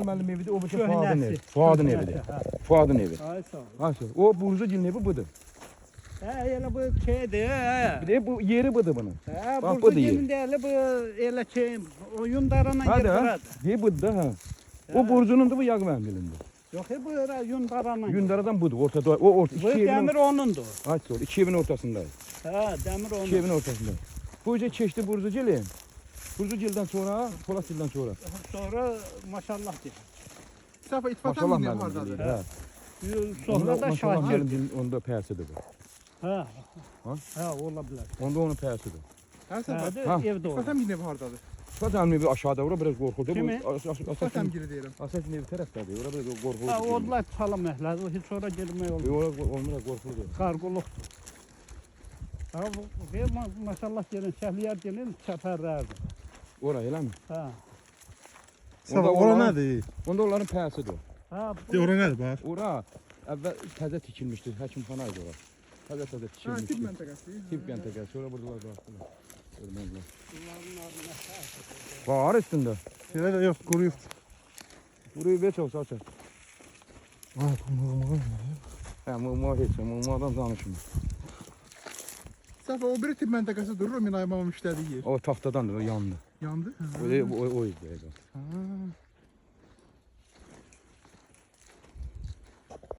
Mənim evi də o bıçaq Köhnəsi. Fuadın evi. Fuadın evidir. Fuadın evi. Ay sağ ol. Ha, o Burcu Gil'in evi budur. Elə bu şeydir. Bir de bu yeri budur bunun. Bak, Burada bu da yer. gelin deyəli bu elə şey oyunlarına Hadi yer ha. buradır. Diye budur da ha. O Burcu'nun da bu Yağmen Gil'indir. Yox, bu oyunlarına. Gündaradan budur. Ortada o orta. Bu demir onundur. Aç sol. İki evin ortasındayız. Ha, demir onun. İki evin ortasındayız. Bu iyice çeşti Burcu Gil'in. Burcu Gil'den sonra, Polat Gil'den sonra. Sonra maşallah diye. Safa ittifaktan Maşallah mı ne Məlim vardı? Gil'in. Ha. Sonra da Maşallah şahit. Məlim onda pəyəsidir bu. Ha. Ha? Ha, ola bilər. Onda onun pəyəsidir. Ha Safa. Ha. Evdə olur. İttifaktan yine vardı. Zaten evi aşağıda, orada biraz korkuldu. Kimi? İttifaktan geri diyelim. Asasin evi tərəfdədir. Orada biraz korkuldu. Ha, onlar çalım əhlədi. Heç sonra girmək olur. Orada olmur, korkuldu. Qarquluqdur. Ha, bu maşallah gelin, şəhliyar gelin, çəpərlərdir. Oraya elə mi? Ha. Safa ora nədir? Onda onların pəyəsidir. Ha, De ora nədir bax? Ora əvvəl təzə tikilmişdi, həkimxana idi ora. Təzə Ha tip tikilmişdi. mentekası. Tip məntəqəsi, sonra buradalar bıraktılar. Görmədilər. Var üstündə. Elə də yox, quruyub. Burayı ver çox saçır. Ay, bu Hə, mumma heç, mummadan danışmır. Safa o biri tip mentekası durur. O minayımamam işlediği yer. O taxtadandır, o yandı. Yandı. Ha. O idi. Ha.